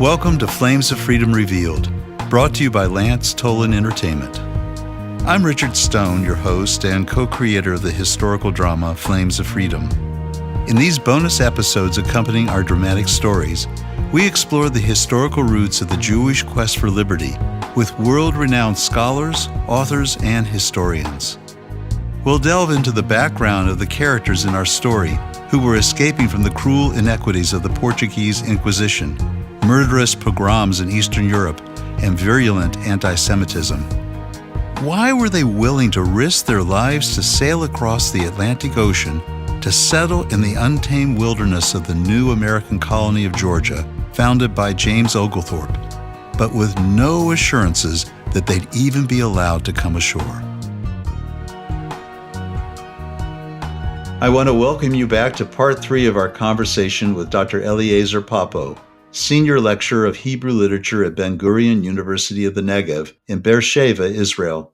Welcome to Flames of Freedom Revealed, brought to you by Lance Tolan Entertainment. I'm Richard Stone, your host and co-creator of the historical drama Flames of Freedom. In these bonus episodes accompanying our dramatic stories, we explore the historical roots of the Jewish quest for liberty with world-renowned scholars, authors, and historians. We'll delve into the background of the characters in our story who were escaping from the cruel inequities of the Portuguese Inquisition, murderous pogroms in Eastern Europe, and virulent anti-Semitism. Why were they willing to risk their lives to sail across the Atlantic Ocean to settle in the untamed wilderness of the new American colony of Georgia, founded by James Oglethorpe, but with no assurances that they'd even be allowed to come ashore? I want to welcome you back to part 3 of our conversation with Dr. Eliezer Papo, Senior Lecturer of Hebrew Literature at Ben-Gurion University of the Negev in Beersheba, Israel.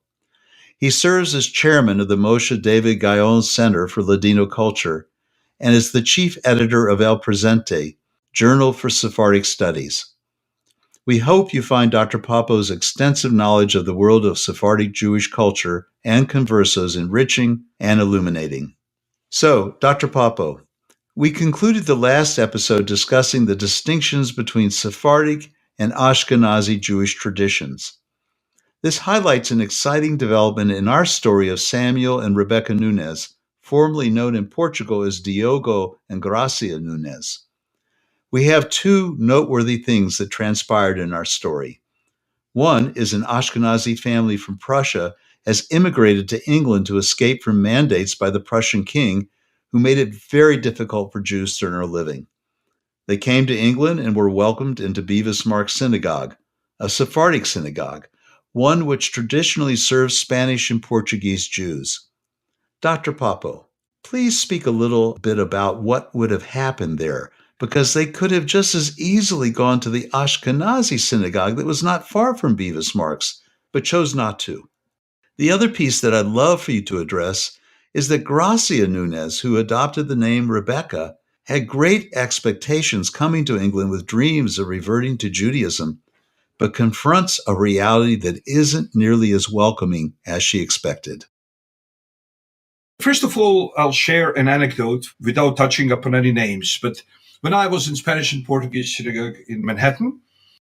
He serves as chairman of the Moshe David Gaon Center for Ladino Culture and is the chief editor of El Presente, Journal for Sephardic Studies. We hope you find Dr. Papo's extensive knowledge of the world of Sephardic Jewish culture and conversos enriching and illuminating. So, Dr. Papo, we concluded the last episode discussing the distinctions between Sephardic and Ashkenazi Jewish traditions. This highlights an exciting development in our story of Samuel and Rebecca Nunes, formerly known in Portugal as Diogo and Gracia Nunes. We have 2 noteworthy things that transpired in our story. One is an Ashkenazi family from Prussia has immigrated to England to escape from mandates by the Prussian king, who made it very difficult for Jews to earn a living. They came to England and were welcomed into Bevis Mark Synagogue, a Sephardic synagogue, one which traditionally serves Spanish and Portuguese Jews. Dr. Papo, please speak a little bit about what would have happened there, because they could have just as easily gone to the Ashkenazi synagogue that was not far from Bevis Marks, but chose not to. The other piece that I'd love for you to address is that Gracia Nunes, who adopted the name Rebecca, had great expectations coming to England with dreams of reverting to Judaism, but confronts a reality that isn't nearly as welcoming as she expected. First of all, I'll share an anecdote without touching upon any names, but when I was in Spanish and Portuguese synagogue in Manhattan,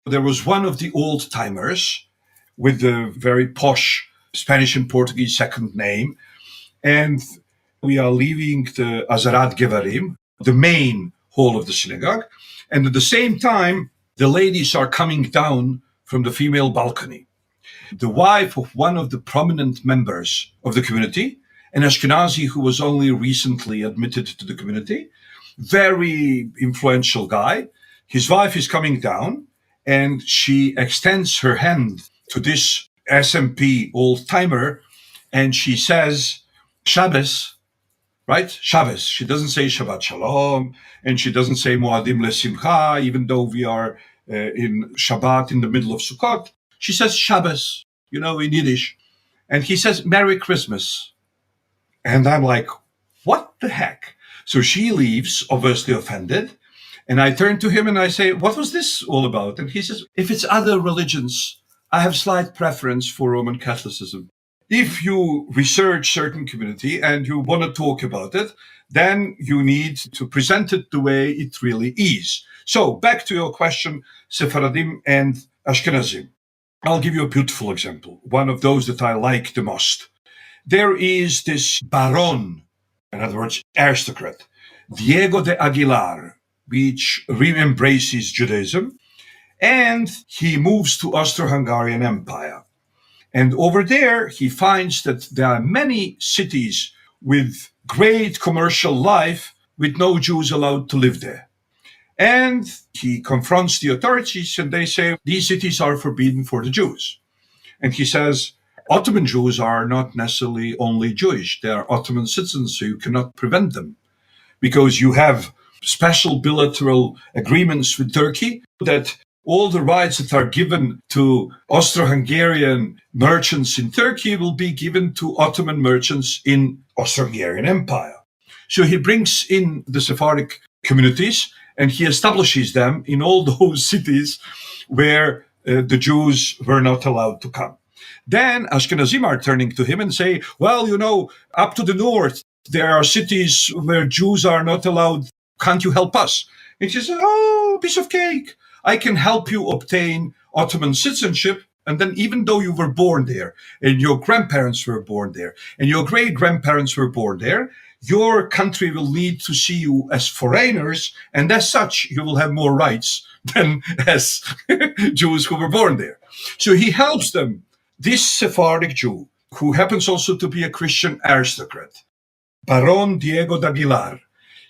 there was one of the old-timers with the very posh Spanish and Portuguese second name, and we are leaving the Azarat Gevarim, the main hall of the synagogue, and at the same time, the ladies are coming down from the female balcony. The wife of one of the prominent members of the community, an Ashkenazi who was only recently admitted to the community, very influential guy. His wife is coming down, and she extends her hand to this SMP old-timer, and she says, Shabbos, right? Shabbos. She doesn't say Shabbat Shalom, and she doesn't say Moadim LeSimcha, even though we are in Shabbat in the middle of Sukkot. She says Shabbos, in Yiddish. And he says, Merry Christmas. And I'm like, what the heck? So she leaves, obviously offended. And I turn to him and I say, what was this all about? And he says, if it's other religions, I have slight preference for Roman Catholicism. If you research certain community and you want to talk about it, then you need to present it the way it really is. So back to your question, Sephardim and Ashkenazim. I'll give you a beautiful example, one of those that I like the most. There is this baron, in other words, aristocrat, Diego de Aguilar, which re-embraces Judaism, and he moves to Austro-Hungarian Empire. And over there, he finds that there are many cities with great commercial life with no Jews allowed to live there. And he confronts the authorities and they say, these cities are forbidden for the Jews. And he says, Ottoman Jews are not necessarily only Jewish. They are Ottoman citizens, so you cannot prevent them. Because you have special bilateral agreements with Turkey that all the rights that are given to Austro-Hungarian merchants in Turkey will be given to Ottoman merchants in Austro-Hungarian Empire. So he brings in the Sephardic communities and he establishes them in all those cities where the Jews were not allowed to come. Then Ashkenazim are turning to him and say, well, up to the north, there are cities where Jews are not allowed. Can't you help us? And he says, oh, piece of cake. I can help you obtain Ottoman citizenship. And then even though you were born there and your grandparents were born there and your great grandparents were born there, your country will need to see you as foreigners. And as such, you will have more rights than as Jews who were born there. So he helps them. This Sephardic Jew, who happens also to be a Christian aristocrat, Baron Diego d'Aguilar,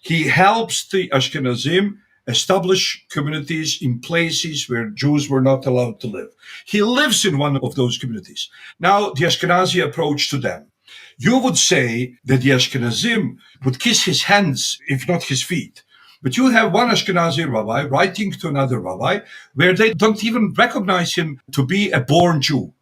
he helps the Ashkenazim establish communities in places where Jews were not allowed to live. He lives in one of those communities. Now, the Ashkenazi approach to them. You would say that the Ashkenazim would kiss his hands, if not his feet. But you have one Ashkenazi rabbi writing to another rabbi where they don't even recognize him to be a born Jew.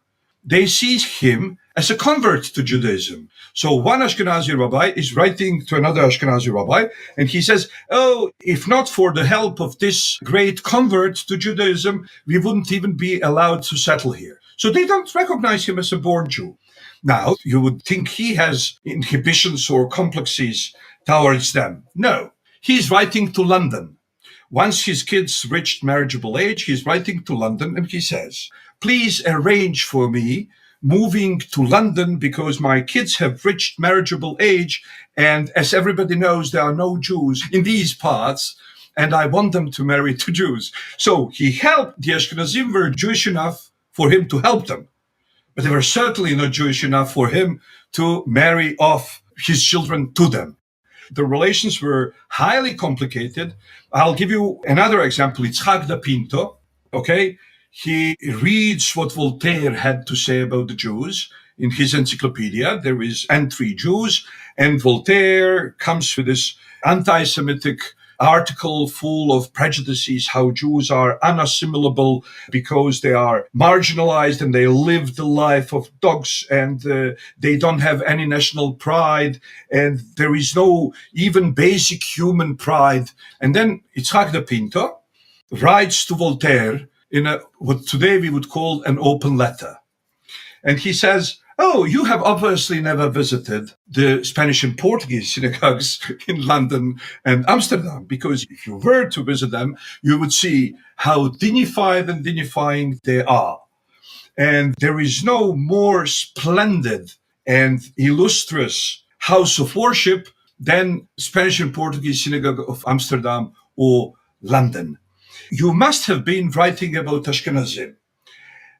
They see him as a convert to Judaism. So one Ashkenazi rabbi is writing to another Ashkenazi rabbi, and he says, oh, if not for the help of this great convert to Judaism, we wouldn't even be allowed to settle here. So they don't recognize him as a born Jew. Now, you would think he has inhibitions or complexes towards them. No, he's writing to London. Once his kids reached marriageable age, he's writing to London and he says, please arrange for me moving to London because my kids have reached marriageable age. And as everybody knows, there are no Jews in these parts, and I want them to marry to Jews. So he helped. The Ashkenazim were Jewish enough for him to help them, but they were certainly not Jewish enough for him to marry off his children to them. The relations were highly complicated. I'll give you another example. Itzhak da Pinto, okay? He reads what Voltaire had to say about the Jews in his encyclopedia. There is entry Jews, and Voltaire comes with this anti-Semitic article full of prejudices, how Jews are unassimilable because they are marginalized and they live the life of dogs and they don't have any national pride and there is no even basic human pride. And then Itzhak da Pinto writes to Voltaire in what today we would call an open letter. And he says, oh, you have obviously never visited the Spanish and Portuguese synagogues in London and Amsterdam, because if you were to visit them, you would see how dignified and dignifying they are. And there is no more splendid and illustrious house of worship than Spanish and Portuguese synagogue of Amsterdam or London. You must have been writing about Ashkenazim.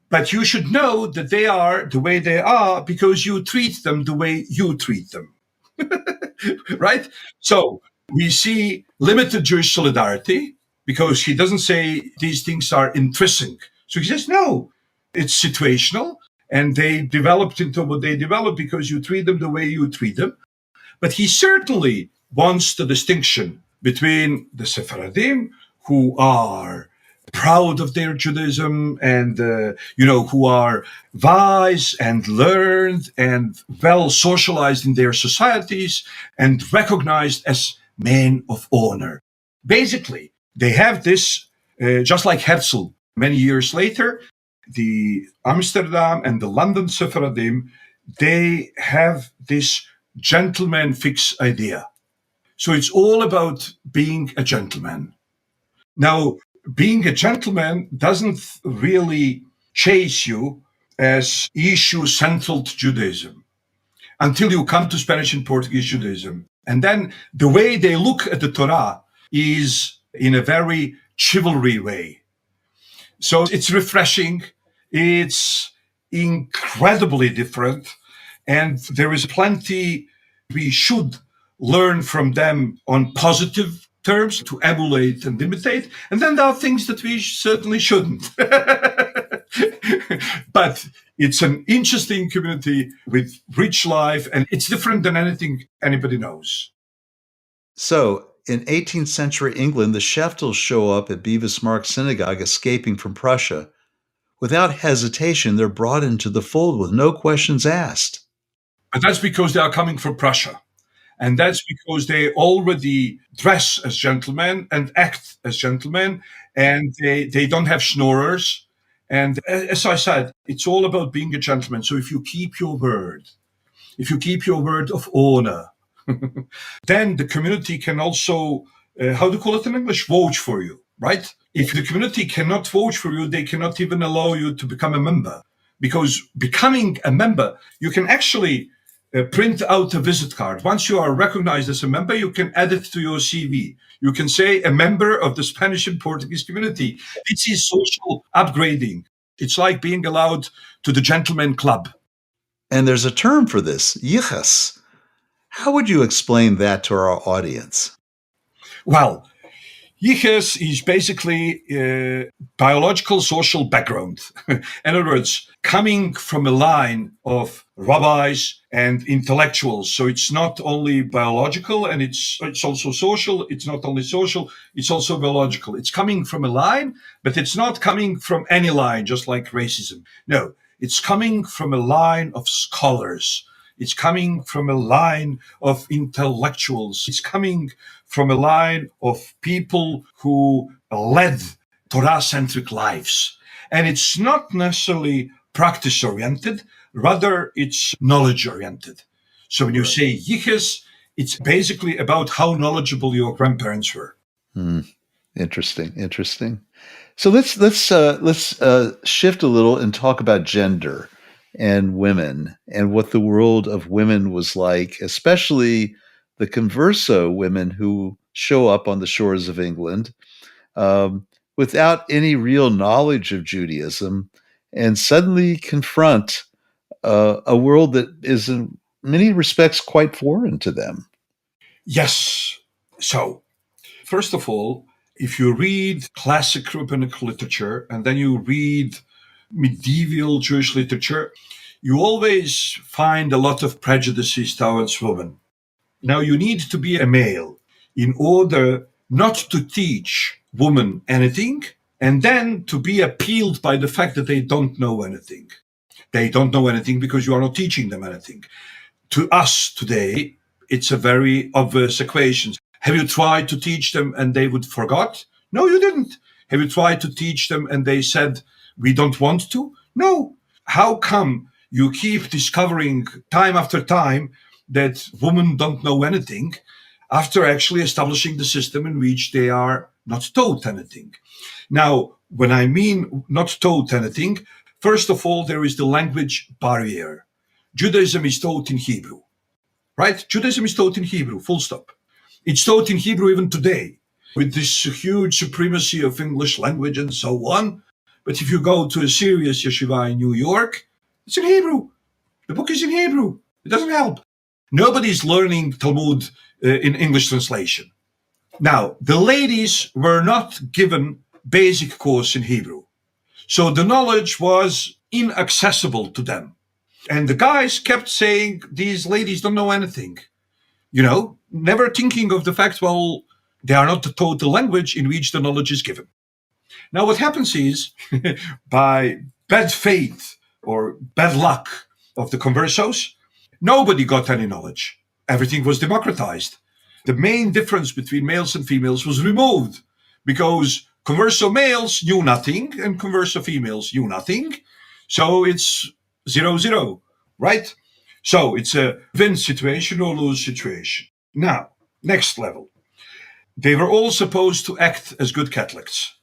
But you should know that they are the way they are because you treat them the way you treat them. Right? So we see limited Jewish solidarity because he doesn't say these things are intrinsic. So he says, no, it's situational. And they developed into what they developed because you treat them the way you treat them. But he certainly wants the distinction between the Sephardim, who are proud of their Judaism and, who are wise and learned and well socialized in their societies and recognized as men of honor. Basically, they have this, just like Herzl many years later, the Amsterdam and the London Sephardim, they have this gentleman fix idea. So it's all about being a gentleman. Now, being a gentleman doesn't really chase you as issue central to Judaism until you come to Spanish and Portuguese Judaism. And then the way they look at the Torah is in a very chivalry way. So it's refreshing. It's incredibly different. And there is plenty we should learn from them on positive terms to emulate and imitate. And then there are things that we certainly shouldn't. But it's an interesting community with rich life, and it's different than anything anybody knows. So, in 18th century England, the Sheftals show up at Bevis Mark Synagogue escaping from Prussia. Without hesitation, they're brought into the fold with no questions asked. But that's because they are coming from Prussia. And that's because they already dress as gentlemen and act as gentlemen, and they don't have schnorrers. And as I said, it's all about being a gentleman. So if you keep your word of honor, then the community can also, how do you call it in English, vote for you, right? If the community cannot vote for you, they cannot even allow you to become a member. Because becoming a member, you can actually print out a visit card. Once you are recognized as a member, you can add it to your CV. You can say a member of the Spanish and Portuguese community. This is social upgrading. It's like being allowed to the gentleman club. And there's a term for this, yichus. How would you explain that to our audience? Well, Yichus is basically biological social background. In other words, coming from a line of rabbis and intellectuals. So it's not only biological and it's also social. It's not only social, it's also biological. It's coming from a line, but it's not coming from any line, just like racism. No, it's coming from a line of scholars. It's coming from a line of intellectuals. It's coming from a line of people who led Torah centric lives. And it's not necessarily practice oriented, rather, it's knowledge oriented. So when you say yichus, it's basically about how knowledgeable your grandparents were. Hmm. Interesting. Interesting. So let's shift a little and talk about gender and women and what the world of women was like, especially the converso women who show up on the shores of England without any real knowledge of Judaism and suddenly confront a world that is in many respects quite foreign to them. Yes. So, first of all, if you read classic rabbinic literature and then you read medieval Jewish literature, you always find a lot of prejudices towards women. Now, you need to be a male in order not to teach women anything and then to be appealed by the fact that they don't know anything. They don't know anything because you are not teaching them anything. To us today, it's a very obvious equation. Have you tried to teach them and they would forgot? No, you didn't. Have you tried to teach them and they said, we don't want to? No. How come you keep discovering time after time that women don't know anything after actually establishing the system in which they are not taught anything? Now, when I mean not taught anything, first of all, there is the language barrier. Judaism is taught in Hebrew, right? Judaism is taught in Hebrew, full stop. It's taught in Hebrew even today, with this huge supremacy of English language and so on. But if you go to a serious yeshiva in New York, it's in Hebrew. The book is in Hebrew. It doesn't help. Nobody's learning Talmud in English translation. Now, the ladies were not given basic course in Hebrew. So the knowledge was inaccessible to them. And the guys kept saying, these ladies don't know anything. Never thinking of the fact, well, they are not taught the language in which the knowledge is given. Now, what happens is, by bad faith or bad luck of the conversos, nobody got any knowledge. Everything was democratized. The main difference between males and females was removed because converso males knew nothing and converso females knew nothing. So it's 0-0, right? So it's a win situation or lose situation. Now, next level. They were all supposed to act as good Catholics.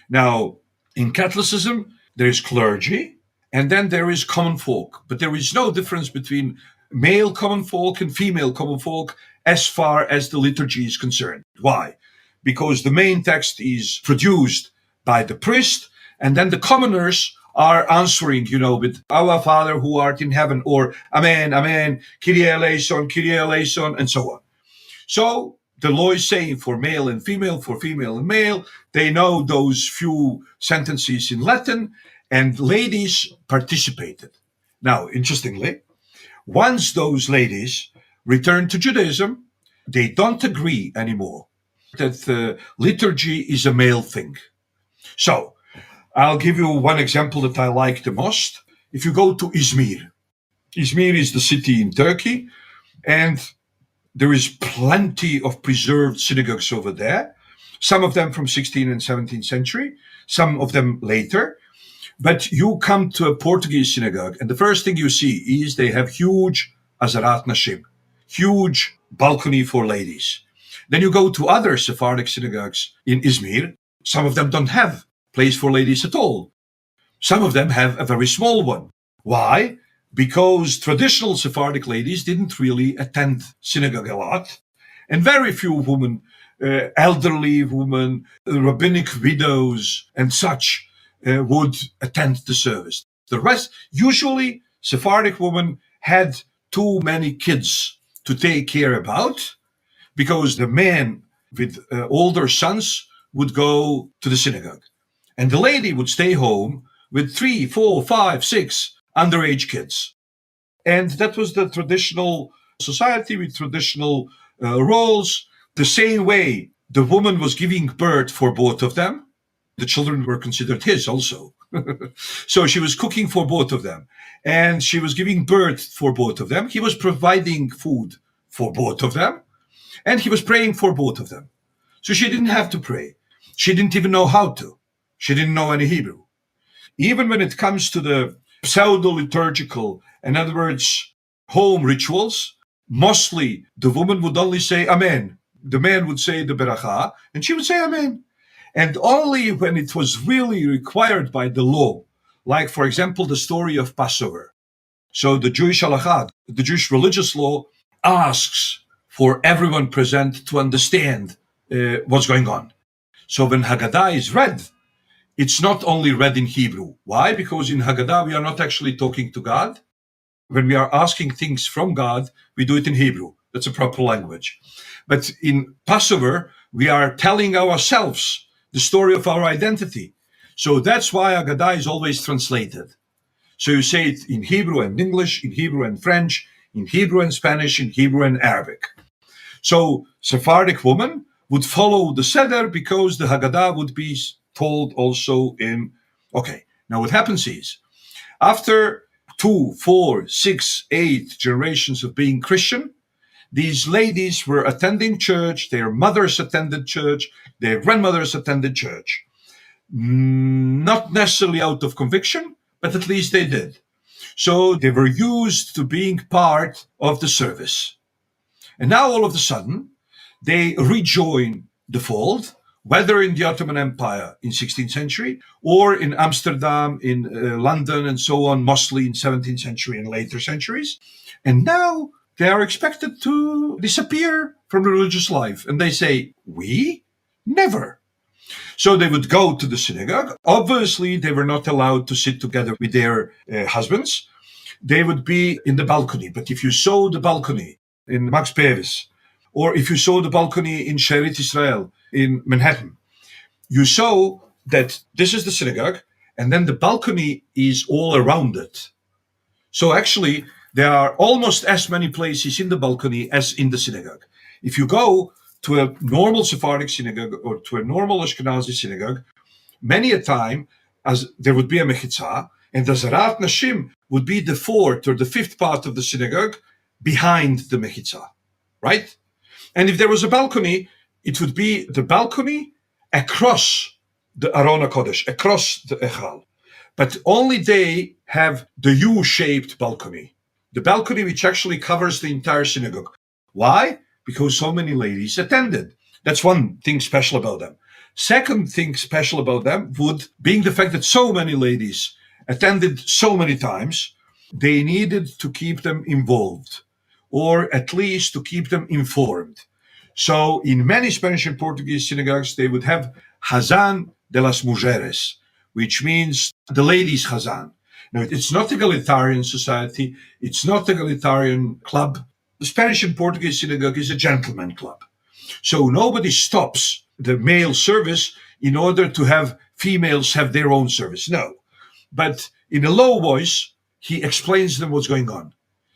Now, in Catholicism, there is clergy and then there is common folk, but there is no difference between male common folk and female common folk as far as the liturgy is concerned. Why? Because the main text is produced by the priest, and then the commoners are answering, with Our Father who art in heaven, or Amen, Amen, Kyrie eleison, Kyrie eleison, and so on. So the law is saying for male and male, they know those few sentences in Latin, and ladies participated. Now, interestingly, once those ladies return to Judaism, they don't agree anymore that liturgy is a male thing. So I'll give you one example that I like the most. If you go to Izmir is the city in Turkey, and There is plenty of preserved synagogues over there, some of them from 16th and 17th century, some of them later. But you come to a Portuguese synagogue, and the first thing you see is they have huge Azarat Nashim, huge balcony for ladies. Then you go to other Sephardic synagogues in Izmir. Some of them don't have place for ladies at all. Some of them have a very small one. Why? Because traditional Sephardic ladies didn't really attend synagogue a lot, and very few women, elderly women, rabbinic widows, and such, would attend the service. The rest, usually, Sephardic women had too many kids to take care about, because the men with older sons would go to the synagogue, and the lady would stay home with 3, 4, 5, 6 underage kids. And that was the traditional society with traditional roles. The same way the woman was giving birth for both of them, the children were considered his also. So she was cooking for both of them, and she was giving birth for both of them. He was providing food for both of them, and he was praying for both of them. So she didn't have to pray. She didn't even know how to. She didn't know any Hebrew. Even when it comes to the pseudo-liturgical, in other words, home rituals, mostly the woman would only say Amen. The man would say the Beracha, and she would say Amen. And only when it was really required by the law, like, for example, the story of Passover. So the Jewish halakha, the Jewish religious law, asks for everyone present to understand what's going on. So when Haggadah is read, it's not only read in Hebrew. Why? Because in Haggadah, we are not actually talking to God. When we are asking things from God, we do it in Hebrew. That's a proper language. But in Passover, we are telling ourselves the story of our identity. So that's why Haggadah is always translated. So you say it in Hebrew and English, in Hebrew and French, in Hebrew and Spanish, in Hebrew and Arabic. So Sephardic woman would follow the Seder because the Haggadah would be told also in. Okay, now what happens is, after 2, 4, 6, 8 generations of being Christian, these ladies were attending church, their mothers attended church, their grandmothers attended church. Not necessarily out of conviction, but at least they did. So they were used to being part of the service. And now all of a sudden, they rejoin the fold, whether in the Ottoman Empire in 16th century or in Amsterdam, in London, and so on, mostly in 17th century and later centuries. And now they are expected to disappear from the religious life. And they say, we? Never. So they would go to the synagogue. Obviously, they were not allowed to sit together with their husbands. They would be in the balcony. But if you saw the balcony in Max Bevis, or if you saw the balcony in Sherit Israel in Manhattan, you saw that this is the synagogue, and then the balcony is all around it. So actually, there are almost as many places in the balcony as in the synagogue. If you go to a normal Sephardic synagogue or to a normal Ashkenazi synagogue, many a time, as there would be a mechitzah, and the Zarat Nashim would be the fourth or the fifth part of the synagogue behind the mechitzah, right? And if there was a balcony, it would be the balcony across the Aron HaKodesh, across the Echal. But only they have the U-shaped balcony, the balcony which actually covers the entire synagogue. Why? Because so many ladies attended. That's one thing special about them. Second thing special about them would being the fact that so many ladies attended so many times, they needed to keep them involved, or at least to keep them informed. So in many Spanish and Portuguese synagogues, they would have Hazan de las Mujeres, which means the ladies' Hazan. Now, it's not egalitarian society. It's not egalitarian club. The Spanish and Portuguese synagogue is a gentleman club. So nobody stops the male service in order to have females have their own service. No. But in a low voice, he explains to them what's going on.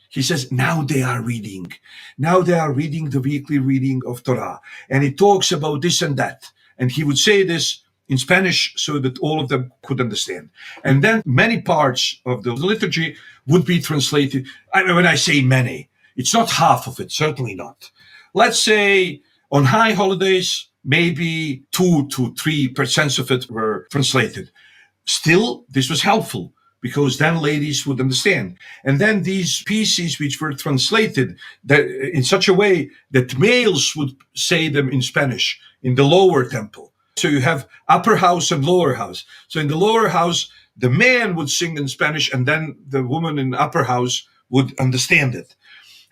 He says, now they are reading. Now they are reading the weekly reading of Torah. And he talks about this and that. And he would say this in Spanish so that all of them could understand. And then many parts of the liturgy would be translated. I mean, when I say many, it's not half of it, certainly not. Let's say on high holidays, maybe 2 to 3% of it were translated. Still, this was helpful because then ladies would understand. And then these pieces which were translated that in such a way that males would say them in Spanish in the lower temple. So you have upper house and lower house. So in the lower house, the man would sing in Spanish and then the woman in the upper house would understand it.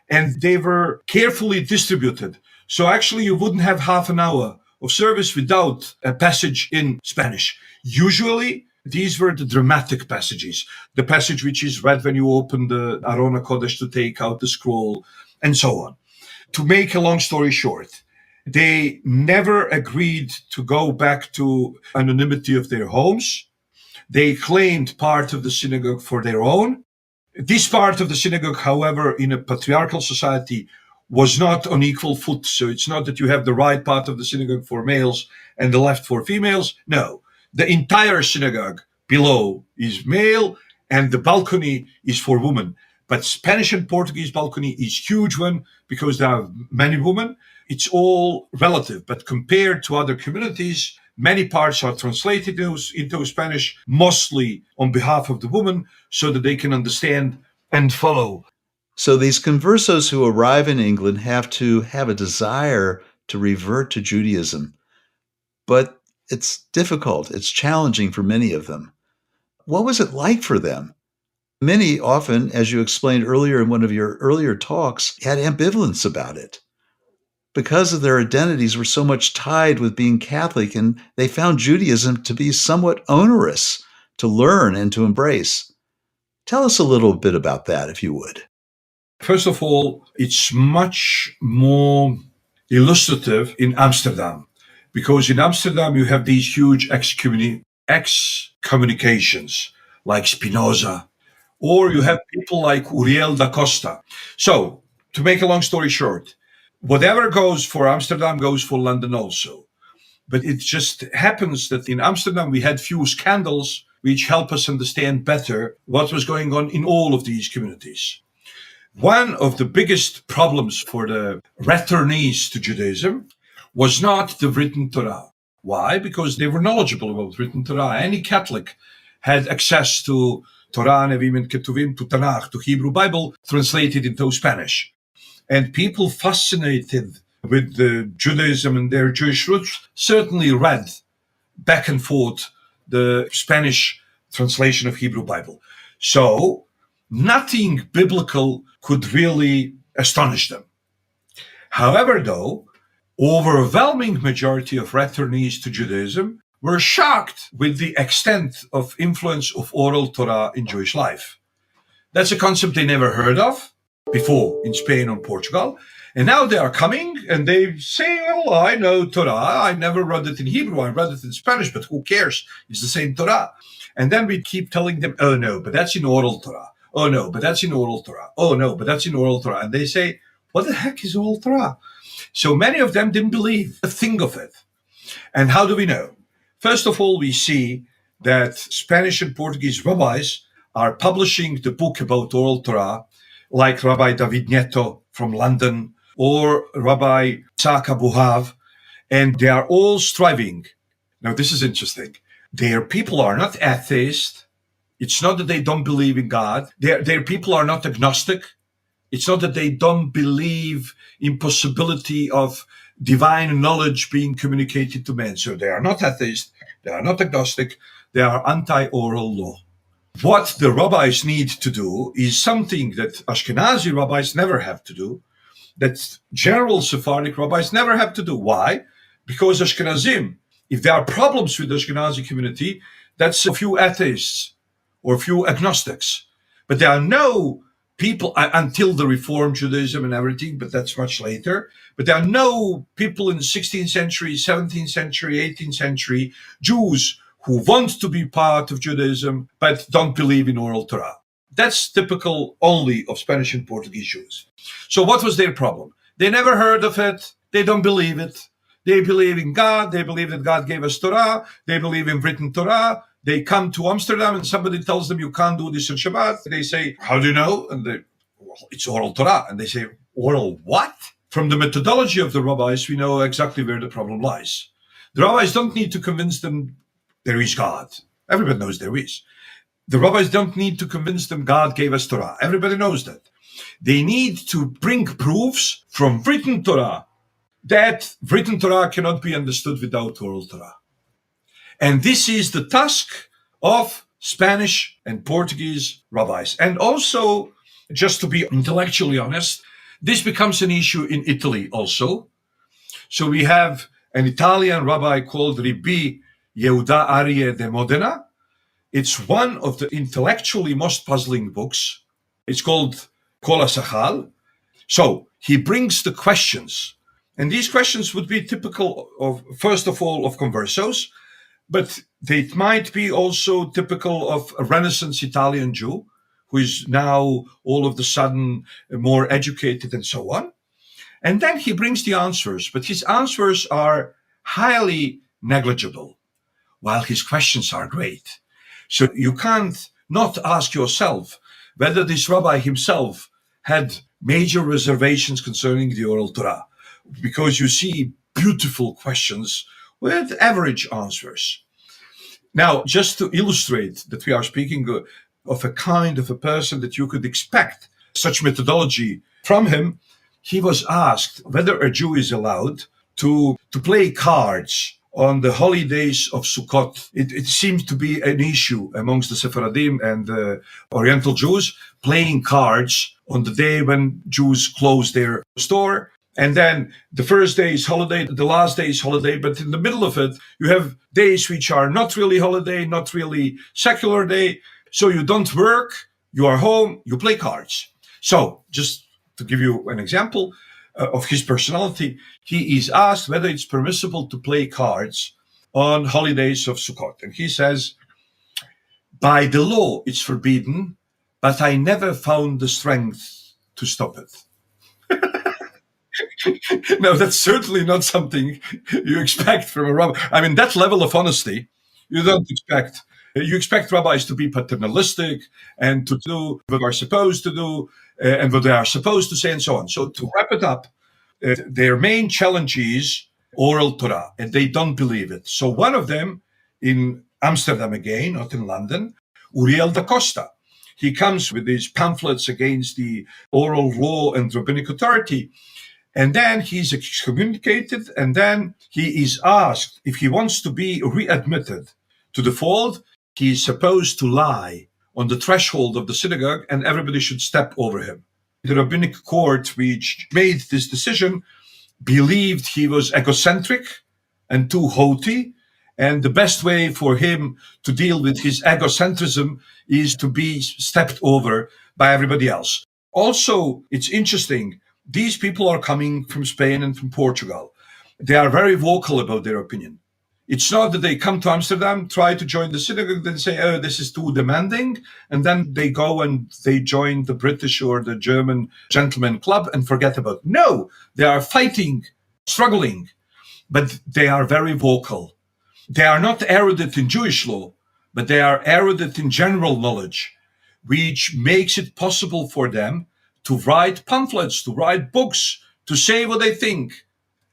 And they were carefully distributed. So actually you wouldn't have half an hour of service without a passage in Spanish. Usually these were the dramatic passages, the passage which is read when you open the Arona Kodesh to take out the scroll, and so on. To make a long story short, they never agreed to go back to anonymity of their homes. They claimed part of the synagogue for their own. This part of the synagogue, however, in a patriarchal society, was not on equal foot. So it's not that you have the right part of the synagogue for males and the left for females. No, the entire synagogue below is male and the balcony is for women. But Spanish and Portuguese balcony is huge one because there are many women. It's all relative, but compared to other communities, many parts are translated into Spanish, mostly on behalf of the woman, so that they can understand and follow. So these conversos who arrive in England have to have a desire to revert to Judaism. But it's difficult, it's challenging for many of them. What was it like for them? Many often, as you explained earlier in one of your earlier talks, had ambivalence about it because of their identities were so much tied with being Catholic, and they found Judaism to be somewhat onerous to learn and to embrace. Tell us a little bit about that, if you would. First of all, it's much more illustrative in Amsterdam, because in Amsterdam you have these huge excommunications like Spinoza, or you have people like Uriel da Costa. So, to make a long story short, whatever goes for Amsterdam goes for London also. But it just happens that in Amsterdam we had few scandals which help us understand better what was going on in all of these communities. One of the biggest problems for the returnees to Judaism was not the written Torah. Why? Because they were knowledgeable about written Torah. Any Catholic had access to Torah, Nevim, and Ketuvim, to Tanakh, to Hebrew Bible, translated into Spanish. And people fascinated with the Judaism and their Jewish roots certainly read back and forth the Spanish translation of Hebrew Bible. So nothing biblical could really astonish them. However, though, overwhelming majority of returnees to Judaism were shocked with the extent of influence of oral Torah in Jewish life. That's a concept they never heard of before in Spain or Portugal. And now they are coming and they say, well, I know Torah. I never read it in Hebrew. I read it in Spanish, but who cares? It's the same Torah. And then we keep telling them, oh, no, but that's in oral Torah. Oh, no, but that's in oral Torah. Oh, no, but that's in oral Torah. And they say, what the heck is oral Torah? So many of them didn't believe a thing of it. And how do we know? First of all, we see that Spanish and Portuguese rabbis are publishing the book about oral Torah, like Rabbi David Nieto from London or Rabbi Isaac Abuhav, and they are all striving. Now, this is interesting. Their people are not atheists. It's not that they don't believe in God. Their people are not agnostic. It's not that they don't believe in possibility of divine knowledge being communicated to men. So they are not atheists. They are not agnostic. They are anti-oral law. What the rabbis need to do is something that Ashkenazi rabbis never have to do, that general Sephardic rabbis never have to do. Why? Because Ashkenazim, if there are problems with the Ashkenazi community, that's a few atheists or a few agnostics. But there are no people, until the Reform Judaism and everything, but that's much later. But there are no people in the 16th century, 17th century, 18th century, Jews who want to be part of Judaism, but don't believe in oral Torah. That's typical only of Spanish and Portuguese Jews. So what was their problem? They never heard of it. They don't believe it. They believe in God. They believe that God gave us Torah. They believe in written Torah. They come to Amsterdam and somebody tells them you can't do this on Shabbat. They say, how do you know? And they, well, it's oral Torah. And they say, oral what? From the methodology of the rabbis, we know exactly where the problem lies. The rabbis don't need to convince them there is God. Everybody knows there is. The rabbis don't need to convince them God gave us Torah. Everybody knows that. They need to bring proofs from written Torah that written Torah cannot be understood without oral Torah. And this is the task of Spanish and Portuguese rabbis. And also, just to be intellectually honest, this becomes an issue in Italy also. So we have an Italian rabbi called Rabbi Yehuda Arie de Modena. It's one of the intellectually most puzzling books. It's called Kol HaSachal. So he brings the questions. And these questions would be typical of, first of all, of conversos, but they might be also typical of a Renaissance Italian Jew who is now all of a sudden more educated and so on. And then he brings the answers, but his answers are highly negligible, while his questions are great. So you can't not ask yourself whether this rabbi himself had major reservations concerning the oral Torah, because you see beautiful questions with average answers. Now, just to illustrate that we are speaking of a kind of a person that you could expect such methodology from him, he was asked whether a Jew is allowed to play cards on the holidays of Sukkot. It seems to be an issue amongst the Sephardim and the Oriental Jews, playing cards on the day when Jews close their store. And then the first day is holiday, the last day is holiday, but in the middle of it, you have days which are not really holiday, not really secular day. So you don't work, you are home, you play cards. So just to give you an example of his personality, he is asked whether it's permissible to play cards on holidays of Sukkot. And he says, by the law, it's forbidden, but I never found the strength to stop it. No, that's certainly not something you expect from a rabbi. I mean, that level of honesty, you don't expect. You expect rabbis to be paternalistic and to do what they are supposed to do and what they are supposed to say and so on. So to wrap it up, their main challenge is oral Torah, and they don't believe it. So one of them in Amsterdam again, not in London, Uriel da Costa. He comes with these pamphlets against the oral law and rabbinic authority. And then he's excommunicated, and then he is asked if he wants to be readmitted to the fold. He is supposed to lie on the threshold of the synagogue, and everybody should step over him. The rabbinic court, which made this decision, believed he was egocentric and too haughty, and the best way for him to deal with his egocentrism is to be stepped over by everybody else. Also, it's interesting. These people are coming from Spain and from Portugal. They are very vocal about their opinion. It's not that they come to Amsterdam, try to join the synagogue, then say, oh, this is too demanding. And then they go and they join the British or the German gentleman club and forget about it. No, they are fighting, struggling, but they are very vocal. They are not erudite in Jewish law, but they are erudite in general knowledge, which makes it possible for them to write pamphlets, to write books, to say what they think.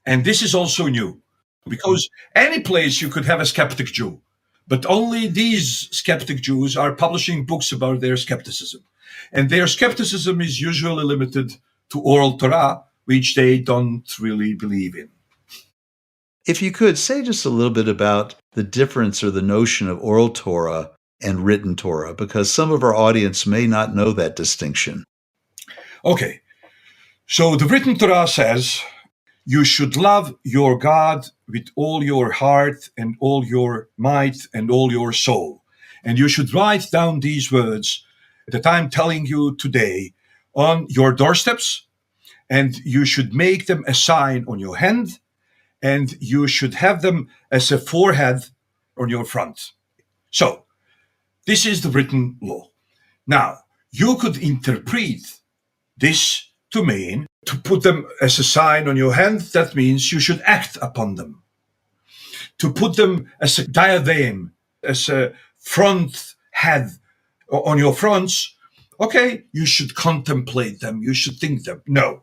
And this is also new, because any place you could have a skeptic Jew, but only these skeptic Jews are publishing books about their skepticism. And their skepticism is usually limited to oral Torah, which they don't really believe in. If you could say just a little bit about the difference or the notion of oral Torah and written Torah, because some of our audience may not know that distinction. Okay, so the written Torah says, you should love your God with all your heart and all your might and all your soul. And you should write down these words that I'm telling you today on your doorsteps, and you should make them a sign on your hand, and you should have them as a forehead on your front. So, this is the written law. Now, you could interpret this to mean to put them as a sign on your hand. That means you should act upon them. To put them as a diadem, as a front head on your fronts, okay, you should contemplate them, you should think them. No.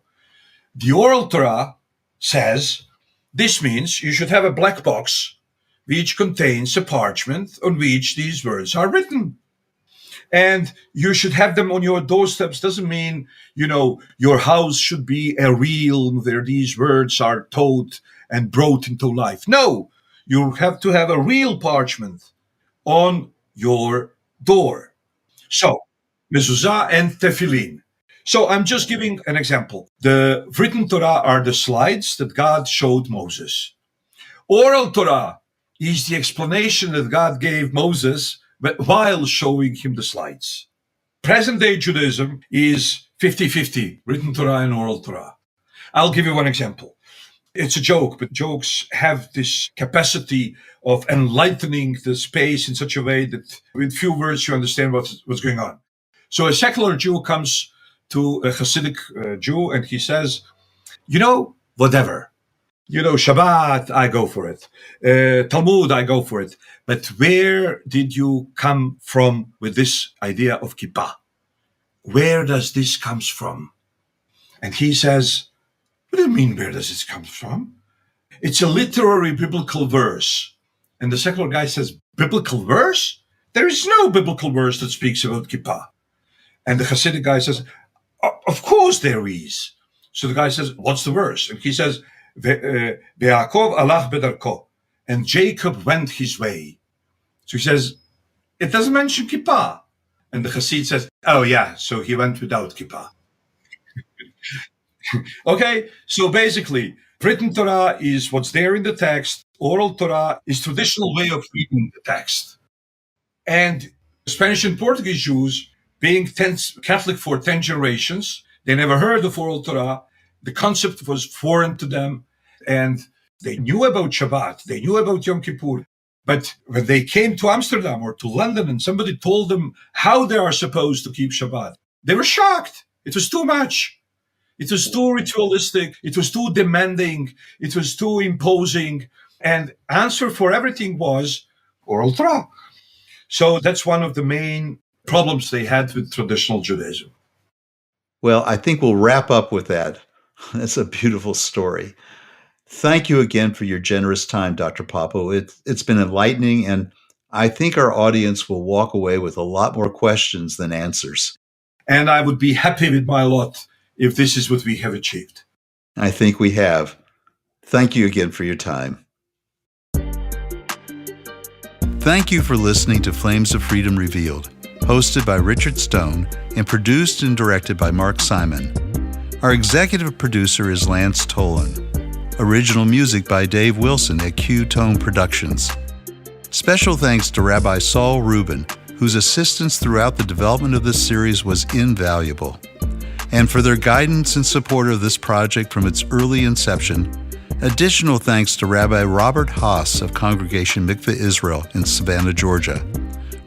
The Oral Torah says this means you should have a black box which contains a parchment on which these words are written. And you should have them on your doorsteps. Doesn't mean, your house should be a realm where these words are taught and brought into life. No, you have to have a real parchment on your door. So, mezuzah and tefillin. So I'm just giving an example. The written Torah are the slides that God showed Moses. Oral Torah is the explanation that God gave Moses while showing him the slides. Present day Judaism is 50-50, written Torah and oral Torah. I'll give you one example. It's a joke, but jokes have this capacity of enlightening the space in such a way that with few words you understand what's going on. So a secular Jew comes to a Hasidic Jew and he says, whatever. Shabbat, I go for it. Talmud, I go for it. But where did you come from with this idea of kippah? Where does this come from? And he says, what do you mean, where does this come from? It's a literary biblical verse. And the secular guy says, biblical verse? There is no biblical verse that speaks about kippah. And the Hasidic guy says, of course there is. So the guy says, what's the verse? And he says, Ve'akov alach bedarko, and Jacob went his way. So he says, it doesn't mention kippah. And the Hasid says, oh yeah, so he went without kippah. Okay, so basically, written Torah is what's there in the text. Oral Torah is traditional way of reading the text. And Spanish and Portuguese Jews, being Catholic for 10 generations, they never heard of oral Torah. The concept was foreign to them, and they knew about Shabbat, they knew about Yom Kippur. But when they came to Amsterdam or to London and somebody told them how they are supposed to keep Shabbat, they were shocked. It was too much. It was too ritualistic. It was too demanding. It was too imposing. And answer for everything was oral Torah. So that's one of the main problems they had with traditional Judaism. Well, I think we'll wrap up with that. That's a beautiful story. Thank you again for your generous time, Dr. Papo. It's been enlightening, and I think our audience will walk away with a lot more questions than answers. And I would be happy with my lot if this is what we have achieved. I think we have. Thank you again for your time. Thank you for listening to Flames of Freedom Revealed, hosted by Richard Stone and produced and directed by Mark Simon. Our executive producer is Lance Tolan. Original music by Dave Wilson at Q-Tone Productions. Special thanks to Rabbi Saul Rubin, whose assistance throughout the development of this series was invaluable. And for their guidance and support of this project from its early inception, additional thanks to Rabbi Robert Haas of Congregation Mikveh Israel in Savannah, Georgia,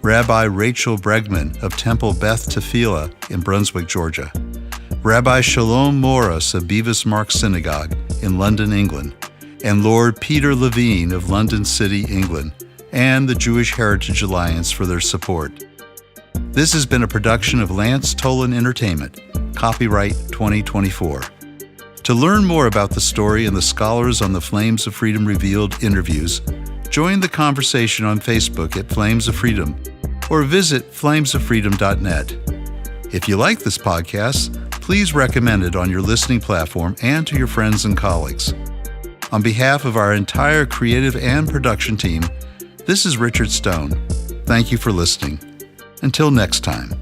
Rabbi Rachel Bregman of Temple Beth Tefillah in Brunswick, Georgia, Rabbi Shalom Morris of Beavis Mark Synagogue in London, England, and Lord Peter Levine of London City, England, and the Jewish Heritage Alliance for their support. This has been a production of Lance Tolan Entertainment, copyright 2024. To learn more about the story and the scholars on the Flames of Freedom Revealed interviews, join the conversation on Facebook at Flames of Freedom or visit flamesoffreedom.net. If you like this podcast, please recommend it on your listening platform and to your friends and colleagues. On behalf of our entire creative and production team, this is Richard Stone. Thank you for listening. Until next time.